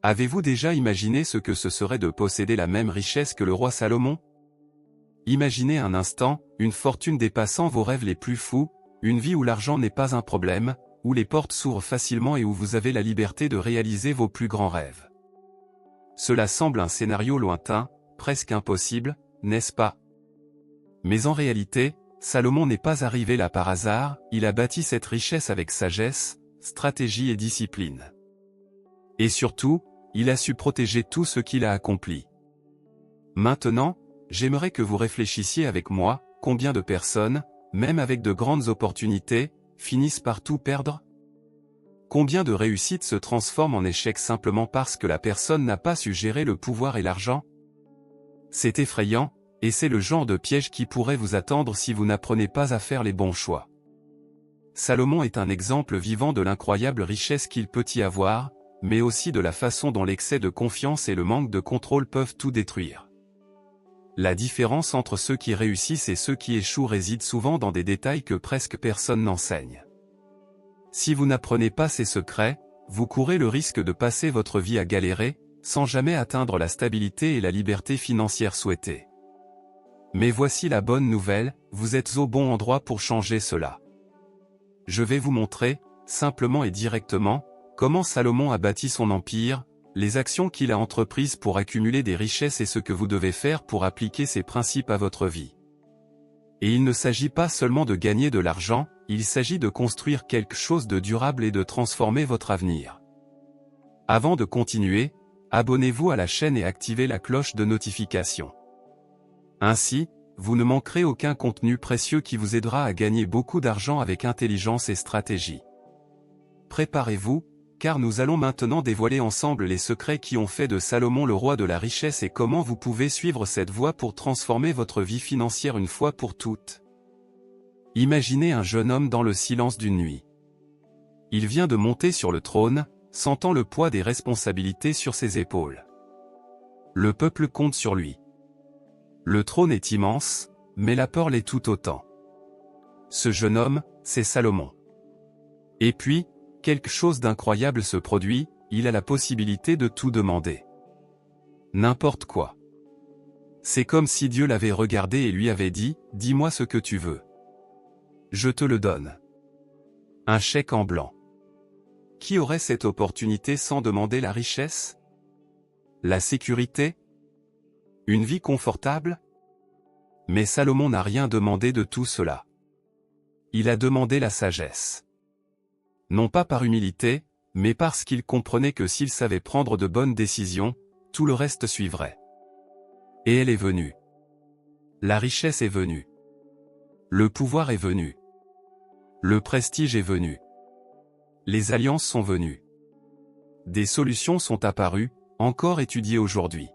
Avez-vous déjà imaginé ce que ce serait de posséder la même richesse que le roi Salomon? Imaginez un instant, une fortune dépassant vos rêves les plus fous, une vie où l'argent n'est pas un problème, où les portes s'ouvrent facilement et où vous avez la liberté de réaliser vos plus grands rêves. Cela semble un scénario lointain, presque impossible, n'est-ce pas? Mais en réalité, Salomon n'est pas arrivé là par hasard, il a bâti cette richesse avec sagesse, stratégie et discipline. Et surtout, il a su protéger tout ce qu'il a accompli. Maintenant, j'aimerais que vous réfléchissiez avec moi, combien de personnes, même avec de grandes opportunités, finissent par tout perdre? Combien de réussites se transforment en échecs simplement parce que la personne n'a pas su gérer le pouvoir et l'argent? C'est effrayant, et c'est le genre de piège qui pourrait vous attendre si vous n'apprenez pas à faire les bons choix. Salomon est un exemple vivant de l'incroyable richesse qu'il peut y avoir, mais aussi de la façon dont l'excès de confiance et le manque de contrôle peuvent tout détruire. La différence entre ceux qui réussissent et ceux qui échouent réside souvent dans des détails que presque personne n'enseigne. Si vous n'apprenez pas ces secrets, vous courez le risque de passer votre vie à galérer, sans jamais atteindre la stabilité et la liberté financière souhaitées. Mais voici la bonne nouvelle, vous êtes au bon endroit pour changer cela. Je vais vous montrer, simplement et directement, comment Salomon a bâti son empire, les actions qu'il a entreprises pour accumuler des richesses et ce que vous devez faire pour appliquer ces principes à votre vie. Et il ne s'agit pas seulement de gagner de l'argent, il s'agit de construire quelque chose de durable et de transformer votre avenir. Avant de continuer, abonnez-vous à la chaîne et activez la cloche de notification. Ainsi, vous ne manquerez aucun contenu précieux qui vous aidera à gagner beaucoup d'argent avec intelligence et stratégie. Préparez-vous, car nous allons maintenant dévoiler ensemble les secrets qui ont fait de Salomon le roi de la richesse et comment vous pouvez suivre cette voie pour transformer votre vie financière une fois pour toutes. Imaginez un jeune homme dans le silence d'une nuit. Il vient de monter sur le trône, sentant le poids des responsabilités sur ses épaules. Le peuple compte sur lui. Le trône est immense, mais la peur l'est tout autant. Ce jeune homme, c'est Salomon. Et puis, quelque chose d'incroyable se produit, il a la possibilité de tout demander. N'importe quoi. C'est comme si Dieu l'avait regardé et lui avait dit, « Dis-moi ce que tu veux. Je te le donne. » Un chèque en blanc. Qui aurait cette opportunité sans demander la richesse? La sécurité? Une vie confortable? Mais Salomon n'a rien demandé de tout cela. Il a demandé la sagesse. Non pas par humilité, mais parce qu'il comprenait que s'il savait prendre de bonnes décisions, tout le reste suivrait. Et elle est venue. La richesse est venue. Le pouvoir est venu. Le prestige est venu. Les alliances sont venues. Des solutions sont apparues, encore étudiées aujourd'hui.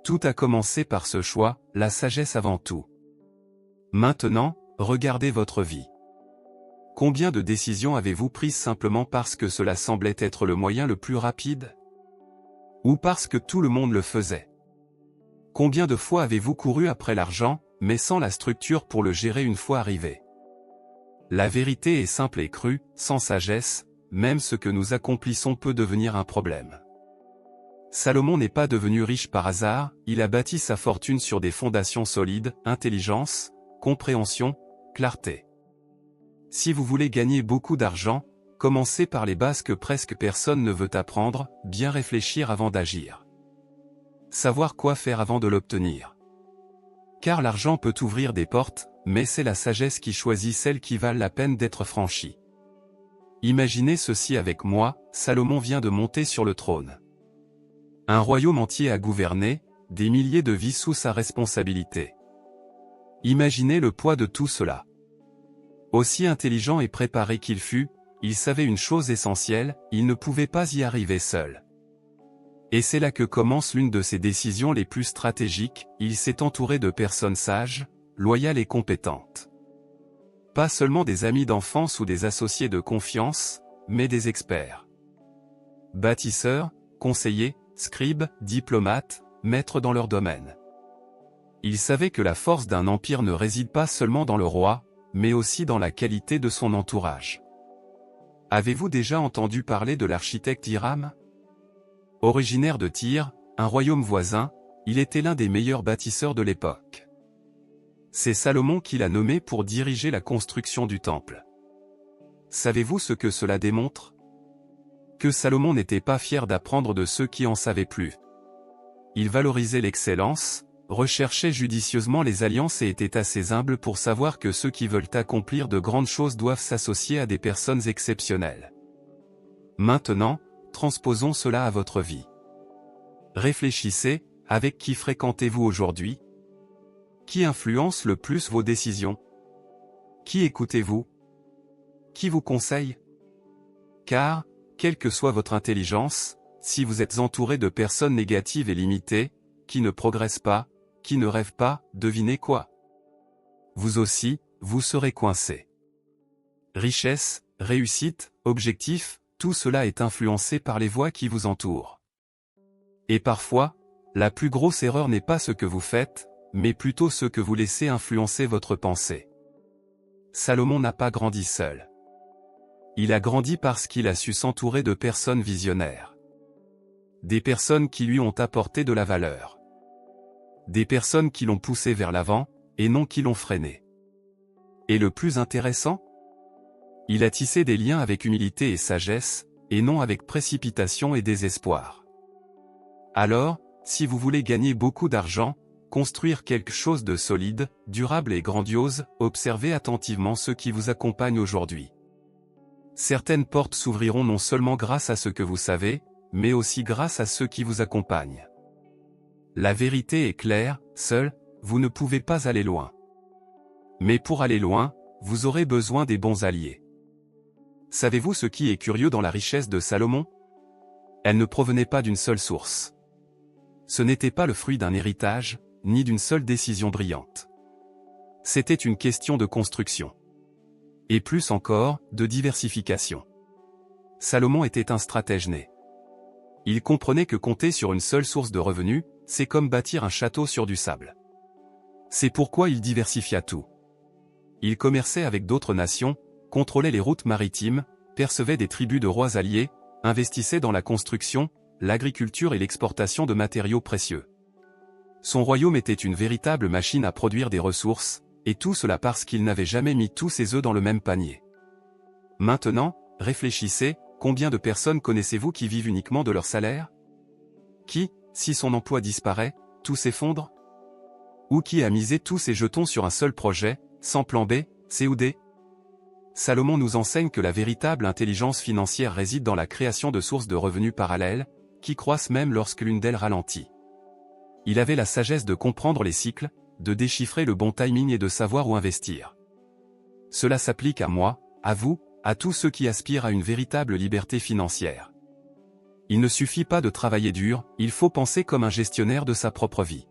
Tout a commencé par ce choix, la sagesse avant tout. Maintenant, regardez votre vie. Combien de décisions avez-vous prises simplement parce que cela semblait être le moyen le plus rapide? Ou parce que tout le monde le faisait? Combien de fois avez-vous couru après l'argent, mais sans la structure pour le gérer une fois arrivé? La vérité est simple et crue, sans sagesse, même ce que nous accomplissons peut devenir un problème. Salomon n'est pas devenu riche par hasard, il a bâti sa fortune sur des fondations solides, intelligence, compréhension, clarté. Si vous voulez gagner beaucoup d'argent, commencez par les bases que presque personne ne veut apprendre, bien réfléchir avant d'agir. Savoir quoi faire avant de l'obtenir. Car l'argent peut ouvrir des portes, mais c'est la sagesse qui choisit celles qui valent la peine d'être franchies. Imaginez ceci avec moi, Salomon vient de monter sur le trône. Un royaume entier à gouverner, des milliers de vies sous sa responsabilité. Imaginez le poids de tout cela. Aussi intelligent et préparé qu'il fût, il savait une chose essentielle, il ne pouvait pas y arriver seul. Et c'est là que commence l'une de ses décisions les plus stratégiques, il s'est entouré de personnes sages, loyales et compétentes. Pas seulement des amis d'enfance ou des associés de confiance, mais des experts. Bâtisseurs, conseillers, scribes, diplomates, maîtres dans leur domaine. Il savait que la force d'un empire ne réside pas seulement dans le roi, mais aussi dans la qualité de son entourage. Avez-vous déjà entendu parler de l'architecte Hiram? Originaire de Tyr, un royaume voisin, il était l'un des meilleurs bâtisseurs de l'époque. C'est Salomon qui l'a nommé pour diriger la construction du temple. Savez-vous ce que cela démontre? Que Salomon n'était pas fier d'apprendre de ceux qui en savaient plus. Il valorisait l'excellence, recherchait judicieusement les alliances et était assez humble pour savoir que ceux qui veulent accomplir de grandes choses doivent s'associer à des personnes exceptionnelles. Maintenant, transposons cela à votre vie. Réfléchissez, avec qui fréquentez-vous aujourd'hui? Qui influence le plus vos décisions? Qui écoutez-vous? Qui vous conseille? Car, quelle que soit votre intelligence, si vous êtes entouré de personnes négatives et limitées, qui ne progressent pas, qui ne rêvent pas, devinez quoi? Vous aussi, vous serez coincé. Richesse, réussite, objectif, tout cela est influencé par les voix qui vous entourent. Et parfois, la plus grosse erreur n'est pas ce que vous faites, mais plutôt ce que vous laissez influencer votre pensée. Salomon n'a pas grandi seul. Il a grandi parce qu'il a su s'entourer de personnes visionnaires. Des personnes qui lui ont apporté de la valeur. Des personnes qui l'ont poussé vers l'avant, et non qui l'ont freiné. Et le plus intéressant? Il a tissé des liens avec humilité et sagesse, et non avec précipitation et désespoir. Alors, si vous voulez gagner beaucoup d'argent, construire quelque chose de solide, durable et grandiose, observez attentivement ceux qui vous accompagnent aujourd'hui. Certaines portes s'ouvriront non seulement grâce à ce que vous savez, mais aussi grâce à ceux qui vous accompagnent. La vérité est claire, seul, vous ne pouvez pas aller loin. Mais pour aller loin, vous aurez besoin des bons alliés. Savez-vous ce qui est curieux dans la richesse de Salomon? Elle ne provenait pas d'une seule source. Ce n'était pas le fruit d'un héritage, ni d'une seule décision brillante. C'était une question de construction. Et plus encore, de diversification. Salomon était un stratège né. Il comprenait que compter sur une seule source de revenus, c'est comme bâtir un château sur du sable. C'est pourquoi il diversifia tout. Il commerçait avec d'autres nations, contrôlait les routes maritimes, percevait des tribus de rois alliés, investissait dans la construction, l'agriculture et l'exportation de matériaux précieux. Son royaume était une véritable machine à produire des ressources, et tout cela parce qu'il n'avait jamais mis tous ses œufs dans le même panier. Maintenant, réfléchissez, combien de personnes connaissez-vous qui vivent uniquement de leur salaire? Qui, si son emploi disparaît, tout s'effondre? Ou qui a misé tous ses jetons sur un seul projet, sans plan B, C ou D? Salomon nous enseigne que la véritable intelligence financière réside dans la création de sources de revenus parallèles, qui croissent même lorsque l'une d'elles ralentit. Il avait la sagesse de comprendre les cycles, de déchiffrer le bon timing et de savoir où investir. Cela s'applique à moi, à vous, à tous ceux qui aspirent à une véritable liberté financière. Il ne suffit pas de travailler dur, il faut penser comme un gestionnaire de sa propre vie.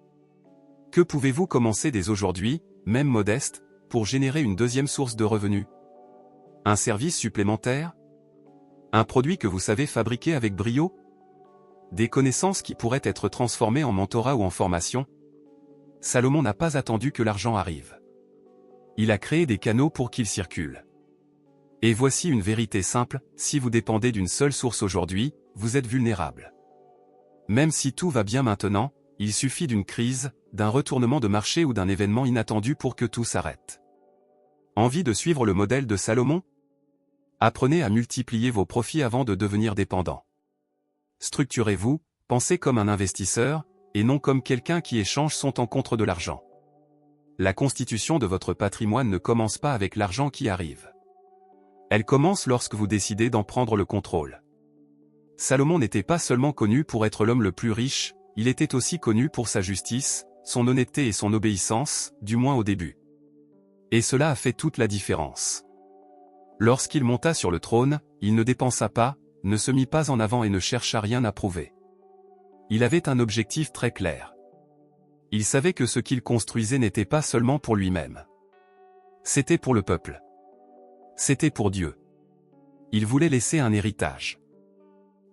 Que pouvez-vous commencer dès aujourd'hui, même modeste, pour générer une deuxième source de revenus? Un service supplémentaire? Un produit que vous savez fabriquer avec brio? Des connaissances qui pourraient être transformées en mentorat ou en formation? Salomon n'a pas attendu que l'argent arrive. Il a créé des canaux pour qu'il circule. Et voici une vérité simple, si vous dépendez d'une seule source aujourd'hui, vous êtes vulnérable. Même si tout va bien maintenant, il suffit d'une crise, d'un retournement de marché ou d'un événement inattendu pour que tout s'arrête. Envie de suivre le modèle de Salomon? Apprenez à multiplier vos profits avant de devenir dépendant. Structurez-vous, pensez comme un investisseur, et non comme quelqu'un qui échange son temps contre de l'argent. La constitution de votre patrimoine ne commence pas avec l'argent qui arrive. Elle commence lorsque vous décidez d'en prendre le contrôle. Salomon n'était pas seulement connu pour être l'homme le plus riche, il était aussi connu pour sa justice, son honnêteté et son obéissance, du moins au début. Et cela a fait toute la différence. Lorsqu'il monta sur le trône, il ne dépensa pas, ne se mit pas en avant et ne chercha rien à prouver. Il avait un objectif très clair. Il savait que ce qu'il construisait n'était pas seulement pour lui-même. C'était pour le peuple. C'était pour Dieu. Il voulait laisser un héritage.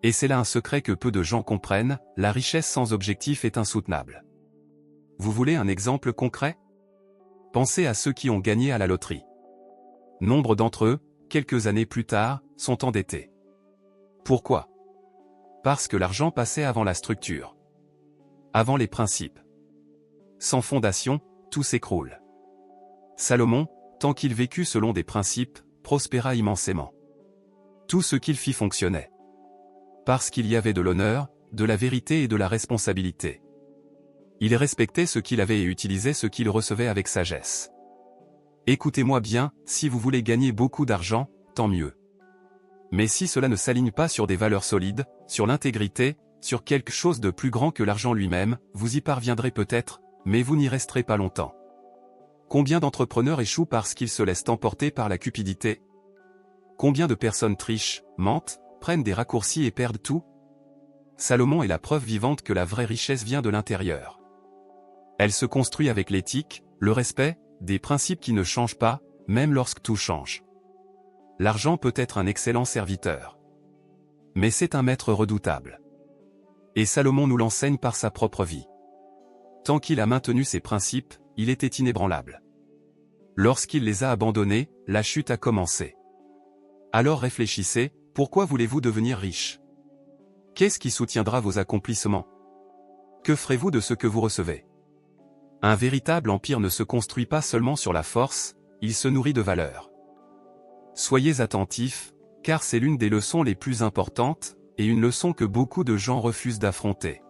Et c'est là un secret que peu de gens comprennent, la richesse sans objectif est insoutenable. Vous voulez un exemple concret? Pensez à ceux qui ont gagné à la loterie. Nombre d'entre eux, quelques années plus tard, sont endettés. Pourquoi? parce que l'argent passait avant la structure. Avant les principes. Sans fondation, tout s'écroule. Salomon, tant qu'il vécut selon des principes, prospéra immensément. Tout ce qu'il fit fonctionnait. Parce qu'il y avait de l'honneur, de la vérité et de la responsabilité. Il respectait ce qu'il avait et utilisait ce qu'il recevait avec sagesse. Écoutez-moi bien, si vous voulez gagner beaucoup d'argent, tant mieux. Mais si cela ne s'aligne pas sur des valeurs solides, sur l'intégrité, sur quelque chose de plus grand que l'argent lui-même, vous y parviendrez peut-être, mais vous n'y resterez pas longtemps. Combien d'entrepreneurs échouent parce qu'ils se laissent emporter par la cupidité? Combien de personnes trichent, mentent, prennent des raccourcis et perdent tout? Salomon est la preuve vivante que la vraie richesse vient de l'intérieur. Elle se construit avec l'éthique, le respect, des principes qui ne changent pas, même lorsque tout change. L'argent peut être un excellent serviteur. Mais c'est un maître redoutable. Et Salomon nous l'enseigne par sa propre vie. Tant qu'il a maintenu ses principes, il était inébranlable. Lorsqu'il les a abandonnés, la chute a commencé. Alors réfléchissez, pourquoi voulez-vous devenir riche? Qu'est-ce qui soutiendra vos accomplissements? Que ferez-vous de ce que vous recevez? Un véritable empire ne se construit pas seulement sur la force, il se nourrit de valeurs. Soyez attentifs, car c'est l'une des leçons les plus importantes, et une leçon que beaucoup de gens refusent d'affronter.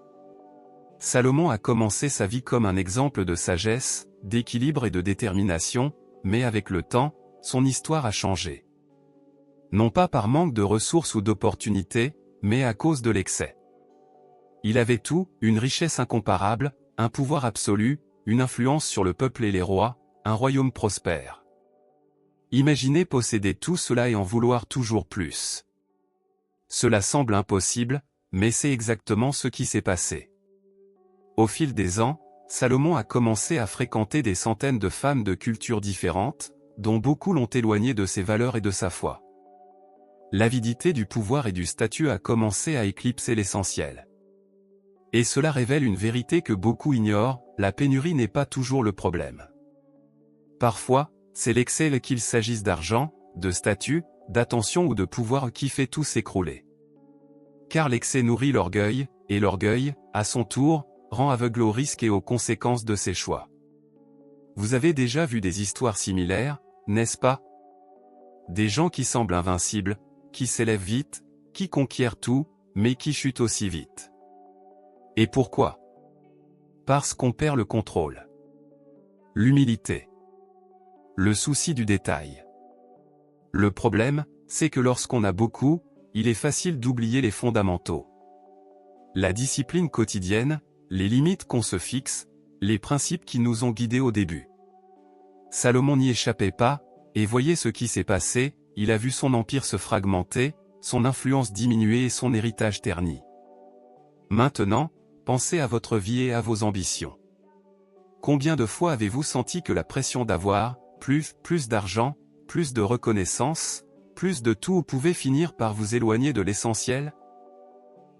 Salomon a commencé sa vie comme un exemple de sagesse, d'équilibre et de détermination, mais avec le temps, son histoire a changé. Non pas par manque de ressources ou d'opportunités, mais à cause de l'excès. Il avait tout, une richesse incomparable, un pouvoir absolu, une influence sur le peuple et les rois, un royaume prospère. Imaginez posséder tout cela et en vouloir toujours plus. Cela semble impossible, mais c'est exactement ce qui s'est passé. Au fil des ans, Salomon a commencé à fréquenter des centaines de femmes de cultures différentes, dont beaucoup l'ont éloigné de ses valeurs et de sa foi. L'avidité du pouvoir et du statut a commencé à éclipser l'essentiel. Et cela révèle une vérité que beaucoup ignorent, la pénurie n'est pas toujours le problème. Parfois, c'est l'excès qu'il s'agisse d'argent, de statut, d'attention ou de pouvoir qui fait tout s'écrouler. Car l'excès nourrit l'orgueil, et l'orgueil, à son tour, rend aveugle aux risques et aux conséquences de ses choix. Vous avez déjà vu des histoires similaires, n'est-ce pas? Des gens qui semblent invincibles, qui s'élèvent vite, qui conquièrent tout, mais qui chutent aussi vite. Et pourquoi? Parce qu'on perd le contrôle. L'humilité. Le souci du détail. Le problème, c'est que lorsqu'on a beaucoup, il est facile d'oublier les fondamentaux. La discipline quotidienne, les limites qu'on se fixe, les principes qui nous ont guidés au début. Salomon n'y échappait pas, et voyez ce qui s'est passé, il a vu son empire se fragmenter, son influence diminuer et son héritage terni. Maintenant, pensez à votre vie et à vos ambitions. Combien de fois avez-vous senti que la pression d'avoir, plus d'argent, plus de reconnaissance, plus de tout pouvait finir par vous éloigner de l'essentiel?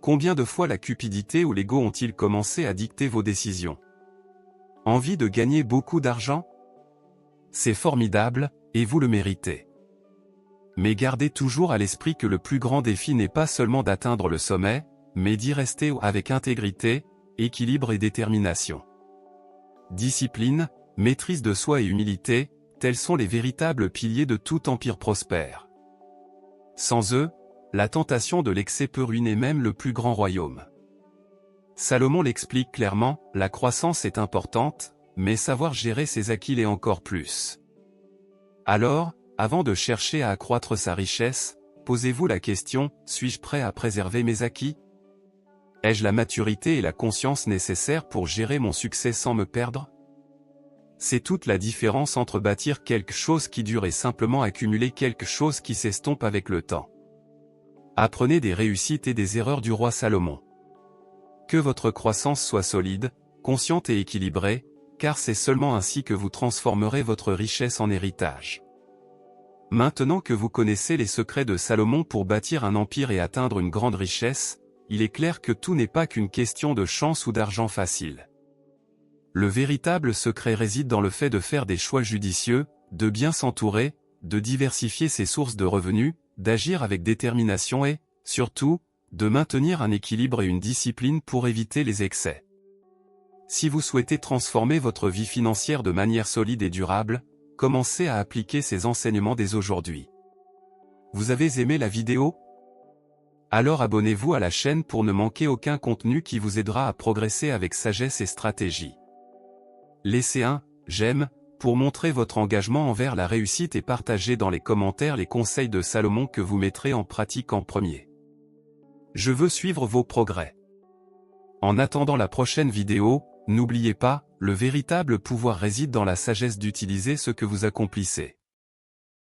Combien de fois la cupidité ou l'ego ont-ils commencé à dicter vos décisions? Envie de gagner beaucoup d'argent? C'est formidable, et vous le méritez. Mais gardez toujours à l'esprit que le plus grand défi n'est pas seulement d'atteindre le sommet, mais d'y rester avec intégrité, équilibre et détermination. Discipline, maîtrise de soi et humilité, tels sont les véritables piliers de tout empire prospère. Sans eux, la tentation de l'excès peut ruiner même le plus grand royaume. Salomon l'explique clairement, la croissance est importante, mais savoir gérer ses acquis l'est encore plus. Alors, avant de chercher à accroître sa richesse, posez-vous la question, suis-je prêt à préserver mes acquis? Ai-je la maturité et la conscience nécessaires pour gérer mon succès sans me perdre? C'est toute la différence entre bâtir quelque chose qui dure et simplement accumuler quelque chose qui s'estompe avec le temps. Apprenez des réussites et des erreurs du roi Salomon. Que votre croissance soit solide, consciente et équilibrée, car c'est seulement ainsi que vous transformerez votre richesse en héritage. Maintenant que vous connaissez les secrets de Salomon pour bâtir un empire et atteindre une grande richesse, il est clair que tout n'est pas qu'une question de chance ou d'argent facile. Le véritable secret réside dans le fait de faire des choix judicieux, de bien s'entourer, de diversifier ses sources de revenus, d'agir avec détermination et, surtout, de maintenir un équilibre et une discipline pour éviter les excès. Si vous souhaitez transformer votre vie financière de manière solide et durable, commencez à appliquer ces enseignements dès aujourd'hui. Vous avez aimé la vidéo? Alors abonnez-vous à la chaîne pour ne manquer aucun contenu qui vous aidera à progresser avec sagesse et stratégie. Laissez un « j'aime » pour montrer votre engagement envers la réussite et partagez dans les commentaires les conseils de Salomon que vous mettrez en pratique en premier. Je veux suivre vos progrès. En attendant la prochaine vidéo, n'oubliez pas, le véritable pouvoir réside dans la sagesse d'utiliser ce que vous accomplissez.